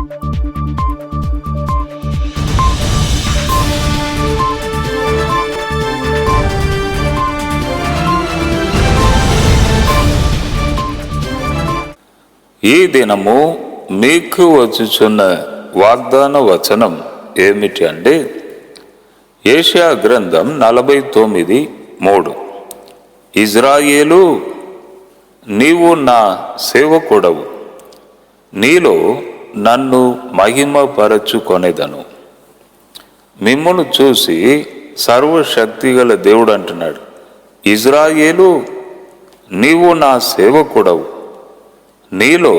ఈ దినము మీకు వచ్చుచున్న వాగ్దాన వచనం ఏమిటి అంటే యెషయా గ్రంథం 49:3. ఇజ్రాయేలు, నీవు నా సేవకుడవు, నీలో నన్ను మహిమపరచుకొనేదను. మిమ్మును చూసి సర్వశక్తిగల దేవుడు అంటున్నాడు, ఇజ్రాయేలు, నీవు నా సేవకుడవు, నీలో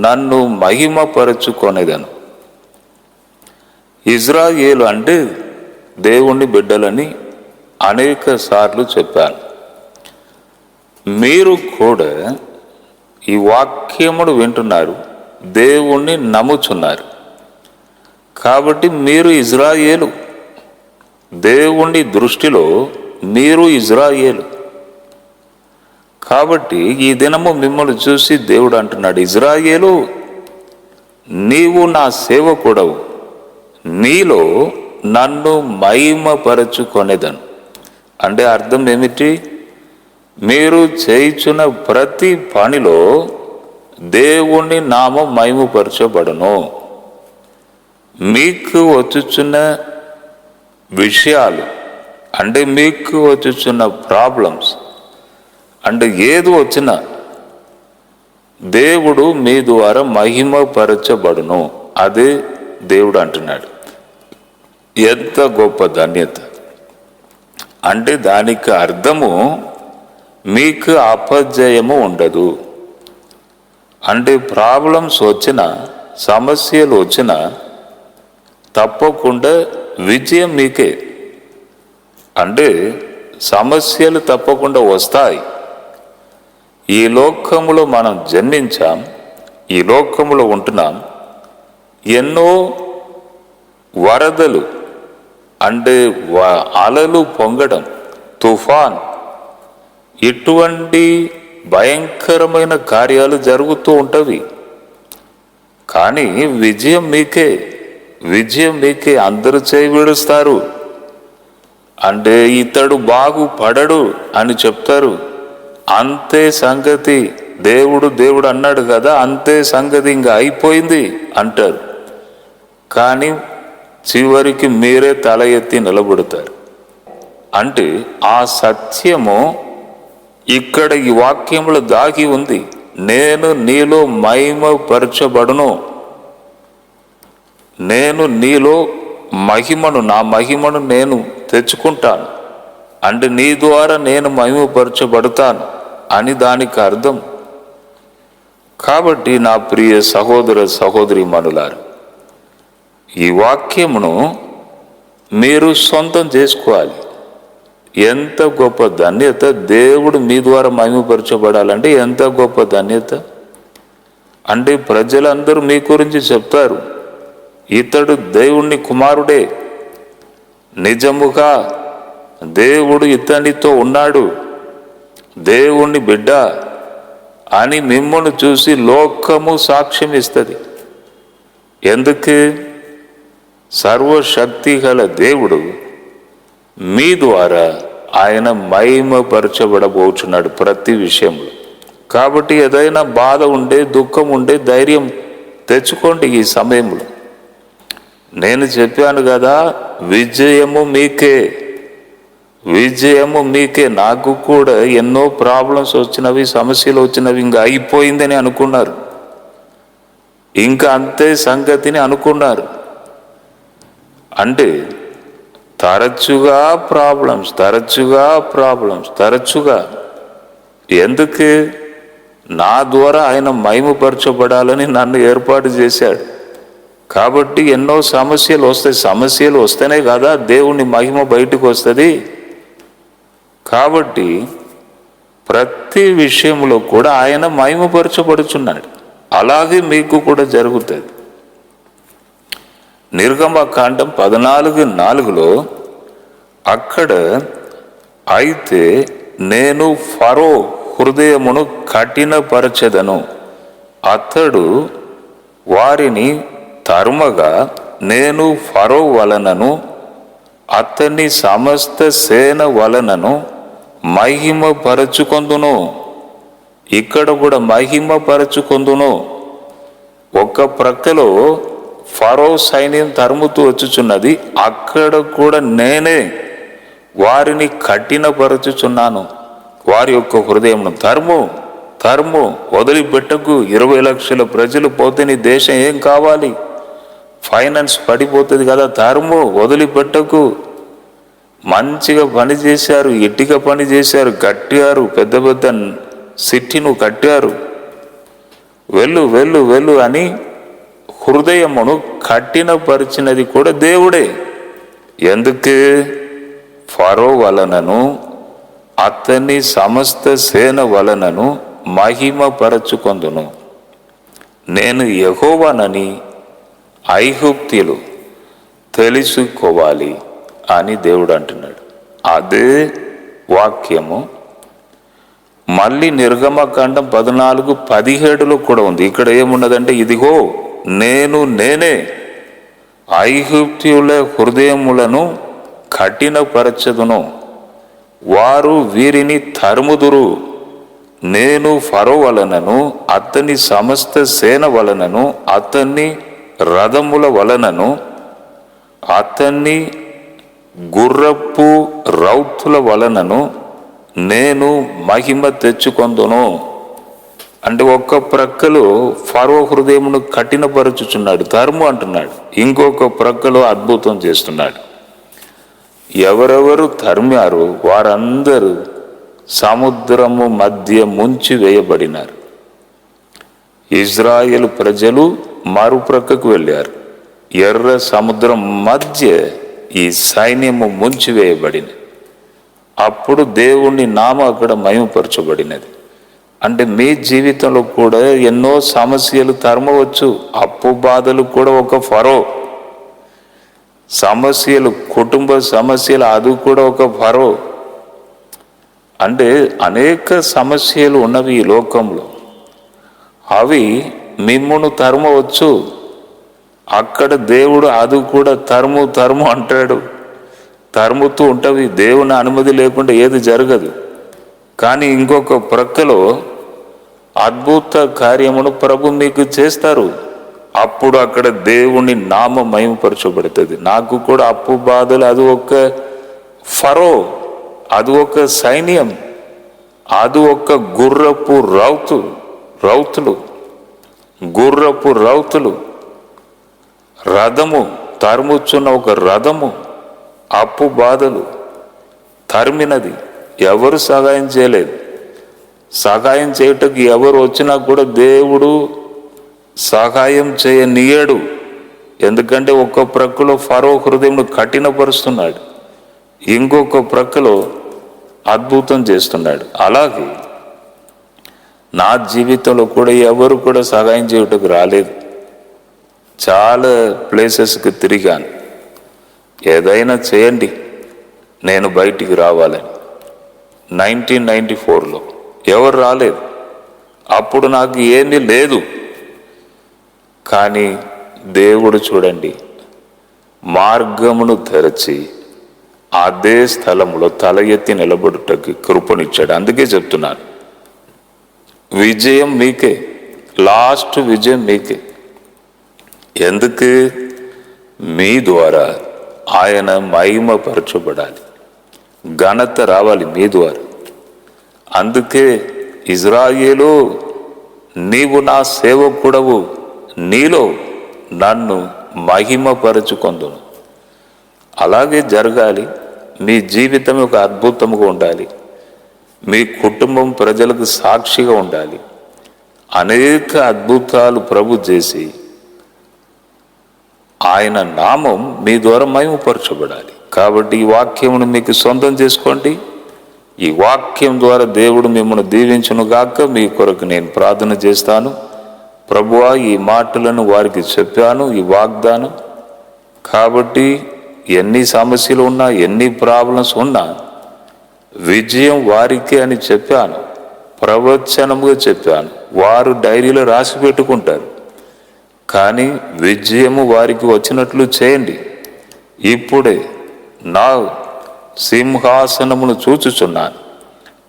నన్ను మహిమపరచుకొనేదను. ఇజ్రాయేలు అంటే దేవుని బిడ్డలని అనేక సార్లు చెప్పాను. మీరు కూడా ఈ వాక్యమును వింటున్నారు, దేవుణ్ణి నమ్ముచున్నారు. కాబట్టి మీరు ఇజ్రాయేలు, దేవుని దృష్టిలో మీరు ఇజ్రాయేలు. కాబట్టి ఈ దినము మిమ్మల్ని చూసి దేవుడు అంటున్నాడు, ఇజ్రాయేలు, నీవు నా సేవకుడవు, నీలో నన్ను మహిమపరచుకొనేదను. అంటే అర్థం ఏమిటి? మీరు చేయుచున్న ప్రతి పనిలో దేవుని నామం మహిమపరచబడును. మీకు వచ్చుచున్న విషయాలు అంటే మీకు వచ్చుచున్న ప్రాబ్లమ్స్ అంటే ఏది వచ్చినా దేవుడు మీ ద్వారా మహిమపరచబడును. అదే దేవుడు అంటున్నాడు. ఎంత గొప్ప ధన్యత! అంటే దానికి అర్థము మీకు అపజయము ఉండదు. అంటే ప్రాబ్లమ్స్ వచ్చినా, సమస్యలు వచ్చినా తప్పకుండా విజయం మీకే. అంటే సమస్యలు తప్పకుండా వస్తాయి. ఈ లోకములో మనం జన్మించాం, ఈ లోకములో ఉంటున్నాం. ఎన్నో వరదలు అంటే అలలు పొంగడం, తుఫాన్, ఇటువంటి భయంకరమైన కార్యాలు జరుగుతూ ఉంటవి. కానీ విజయం మీకే, విజయం మీకే. అందరూ చేయి విడుస్తారు. అంటే ఇతడు బాగుపడడు అని చెప్తారు. అంతే సంగతి, దేవుడు అన్నాడు కదా, అంతే సంగతి, ఇంకా అయిపోయింది అంటారు. కానీ చివరికి మీరే తల ఎత్తి నిలబడతారు. అంటే ఆ సత్యము ఇక్కడ ఈ వాక్యంలో దాగి ఉంది. నేను నీలో మహిమపరచబడును, నేను నీలో మహిమను, నా మహిమను నేను తెచ్చుకుంటాను. అంటే నీ ద్వారా నేను మహిమపరచబడతాను అని దానికి అర్థం. కాబట్టి నా ప్రియ సహోదర సహోదరీమణులారు, ఈ వాక్యమును మీరు సొంతం చేసుకోవాలి. ఎంత గొప్ప ధన్యత! దేవుడు మీ ద్వారా మహిమపరచబడాలంటే ఎంత గొప్ప ధన్యత! అంటే ప్రజలందరూ మీ గురించి చెప్తారు, ఇతడు దేవుని కుమారుడే, నిజముగా దేవుడు ఇతనితో ఉన్నాడు, దేవుని బిడ్డ అని మిమ్మల్ని చూసి లోకము సాక్ష్యం ఇస్తుంది. ఎందుకు? సర్వశక్తి గల దేవుడు మీ ద్వారా ఆయన మహిమపరచబడబోచున్నాడు ప్రతి విషయంలో. కాబట్టి ఏదైనా బాధ ఉండే, దుఃఖం ఉండే, ధైర్యం తెచ్చుకోండి. ఈ సమయంలో నేను చెప్పాను కదా, విజయము మీకే, విజయము మీకే. నాకు కూడా ఎన్నో ప్రాబ్లమ్స్ వచ్చినవి, సమస్యలు వచ్చినవి. ఇంకా అయిపోయిందని అనుకున్నారు, ఇంకా అంతే సంగతిని అనుకున్నారు. అంటే తరచుగా తరచుగా ఎందుకు? నా ద్వారా ఆయన మహిమపరచబడాలని నన్ను ఏర్పాటు చేశాడు. కాబట్టి ఎన్నో సమస్యలు వస్తాయి. సమస్యలు వస్తేనే కదా దేవుని మహిమ బయటకు వస్తుంది. కాబట్టి ప్రతి విషయంలో కూడా ఆయన మహిమపరచబడుచున్నాడు. అలాగే మీకు కూడా జరుగుతుంది. నిర్గమకాండం 14:4 అక్కడ, అయితే నేను ఫరో హృదయమును కఠినపరచెదను, అతడు వారిని తరుమగా నేను ఫరో వలనను అతని సమస్త సేన వలనను మహిమపరచుకొందును. ఇక్కడ కూడా మహిమపరచుకొందును. ఒక ప్రక్కలో ఫరో సైన్యం తరుముతూ వచ్చుచున్నది, అక్కడ కూడా నేనే వారిని కఠినపరచుచున్నాను. వారి యొక్క హృదయం తరుము తరుము, వదిలిపెట్టకు. 20 లక్షల ప్రజలు పోతే నీ దేశం ఏం కావాలి? ఫైనాన్స్ పడిపోతుంది కదా. తరుము, వదిలిపెట్టకు. మంచిగా పని చేశారు, ఇటుక పని చేశారు, కట్టారు, పెద్ద పెద్ద సిటీను కట్టారు. వెళ్ళు వెళ్ళు వెళ్ళు అని హృదయమును కఠినపరిచినది కూడా దేవుడే. ఎందుకు? ఫరో వలనను అతని సమస్త సేన వలనను మహిమపరచుకొందును. నేను యెహోవానని ఐగుప్తీయులు తెలుసుకోవాలి అని దేవుడు అంటున్నాడు. అదే వాక్యము మళ్ళీ నిర్గమకాండం 14:17లో కూడా ఉంది. ఇక్కడ ఏమున్నదంటే, ఇదిగో నేనే ఐగుప్తీయుల హృదయములను కఠినపరచదును, వారు వీరిని తరుముదురు. నేను ఫరో వలనను అతని సమస్త సేన వలనను అతన్ని రథముల వలనను అతన్ని గుర్రపు రౌతుల వలనను నేను మహిమ తెచ్చుకొందును. అంటే ఒక్క ప్రక్కలో ఫరో హృదయమును కఠినపరచుచున్నాడు, తరుము అంటున్నాడు. ఇంకొక ప్రక్కలో అద్భుతం చేస్తున్నాడు. ఎవరెవరు తరిమారు వారందరూ సముద్రము మధ్య ముంచి వేయబడినారు. ఇజ్రాయేలు ప్రజలు మరుప్రక్కకు వెళ్ళారు. ఎర్ర సముద్రం మధ్య ఈ సైన్యము ముంచి వేయబడింది. అప్పుడు దేవుని నామం అక్కడ మహిమపరచబడినది. అంటే మీ జీవితంలో కూడా ఎన్నో సమస్యలు తరమవచ్చు. అప్పు బాధలు కూడా ఒక ఫరో, సమస్యలు, కుటుంబ సమస్యలు, అది కూడా ఒక ఫరో. అంటే అనేక సమస్యలు ఉన్నవి ఈ లోకంలో. అవి మిమ్మును తరమవచ్చు. అక్కడ దేవుడు అది కూడా తరుము అంటాడు. తరుముతూ ఉంటవి. దేవుని అనుమతి లేకుండా ఏది జరగదు. కానీ ఇంకొక ప్రక్కలో అద్భుత కార్యమును ప్రభు మీకు చేస్తారు. అప్పుడు అక్కడ దేవుని నామం మహిమపరచబడుతుంది. నాకు కూడా అప్పు బాధలు, అది ఒక ఫరో, అది ఒక సైన్యం, అది ఒక గుర్రపు రౌతులు, రథము, తరుముచున్న ఒక రథము, అప్పు బాధలు తరిమినది. ఎవరు సహాయం చేయలేదు. సహాయం చేయటకు ఎవరు వచ్చినా కూడా దేవుడు సహాయం చేయనీయడు. ఎందుకంటే ఒక్క ప్రక్కలో ఫరో హృదయంను కఠినపరుస్తున్నాడు, ఇంకొక ప్రక్కలో అద్భుతం చేస్తున్నాడు. అలాగే నా జీవితంలో కూడా ఎవరు కూడా సహాయం చేయటకు రాలేదు. చాలా ప్లేసెస్కి తిరిగాను. ఏదైనా చేయండి, నేను బయటికి రావాలని. 1994లో ఎవరు రాలేదు. అప్పుడు నాకు ఏమీ లేదు. కానీ దేవుడు చూడండి, మార్గమును తెరచి అదే స్థలంలో తల ఎత్తి నిలబడుటకి కృపనిచ్చాడు. అందుకే చెప్తున్నాను, విజయం మీకే, లాస్ట్ విజయం మీకే. ఎందుకు? మీ ద్వారా ఆయన మహిమపరచబడాలి, ఘనత రావాలి మీ ద్వారా. అందుకే ఇజ్రాయేలు, నీవు నా సేవకుడవు, నీలో నన్ను మహిమపరచుకొందును. అలాగే జరగాలి. మీ జీవితం ఒక అద్భుతంగా ఉండాలి. మీ కుటుంబం ప్రజలకు సాక్షిగా ఉండాలి. అనేక అద్భుతాలు ప్రభు చేసి ఆయన నామం మీ ద్వారా మహిమపరచబడాలి. కాబట్టి ఈ వాక్యమును మీకు సొంతం చేసుకోండి. ఈ వాక్యం ద్వారా దేవుడు మిమ్మల్ని దీవించును గాక. మీ కొరకు నేను ప్రార్థన చేస్తాను. ప్రభువా, ఈ మాటలను వారికి చెప్పాను, ఈ వాగ్దానం. కాబట్టి ఎన్ని సమస్యలు ఉన్నా, ఎన్ని ప్రాబ్లమ్స్ ఉన్నా, విజయం వారికే అని చెప్పాను, ప్రవచనముగా చెప్పాను. వారు డైరీలో రాసి పెట్టుకుంటారు. కానీ విజయము వారికి వచ్చినట్లు చేయండి. ఇప్పుడే నా సింహాసనమును చూచుచున్నాను.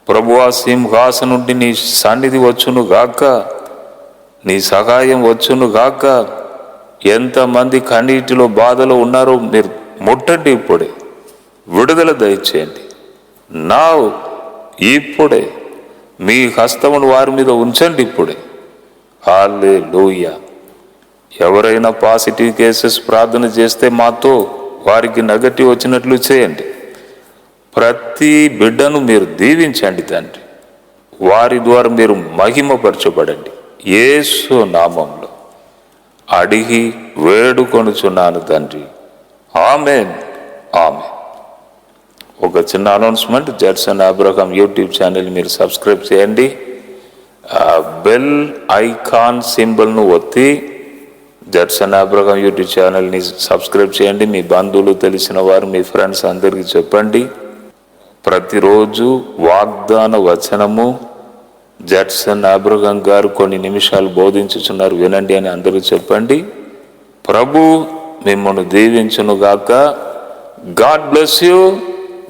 ప్రభువా, సింహాసనం నుండి నీ సన్నిధి వచ్చును గాక, నీ సహాయం వచ్చును గాక. ఎంతమంది కన్నీటిలో బాధలో ఉన్నారో మీరు ముట్టండి. ఇప్పుడే విడుదల దయచేయండి. నా ఇప్పుడే మీ హస్తమును వారి మీద ఉంచండి. ఇప్పుడే హల్లెలూయా. ఎవరైనా పాజిటివ్ కేసెస్ ప్రార్థన చేస్తే మాతో వారికి నెగటివ్ వచ్చినట్లు చేయండి. ప్రతి బిడ్డను మీరు దీవించండి తండ్రి. వారి ద్వారా మీరు మహిమపరచబడండి. యేసు నామంలో అడిగి వేడుకొనుచున్నాను తండ్రి. ఆమేన్, ఆమేన్. ఒక చిన్న announcement. Judson Abraham YouTube channel మీరు సబ్స్క్రైబ్ చేయండి. బెల్ ఐకాన్ సింబల్ను ఒత్తి జడ్సన్ అబ్రహాం యూట్యూబ్ ఛానల్ని సబ్స్క్రైబ్ చేయండి. మీ బంధువులు, తెలిసిన వారు, మీ ఫ్రెండ్స్ అందరికీ చెప్పండి. ప్రతిరోజు వాగ్దాన వచనము జడ్సన్ అబ్రహాం గారు కొన్ని నిమిషాలు బోధించుచున్నారు, వినండి అని అందరూ చెప్పండి. ప్రభు మిమ్మల్ని దీవించును గాక. God bless you,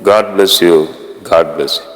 God bless you, God bless you.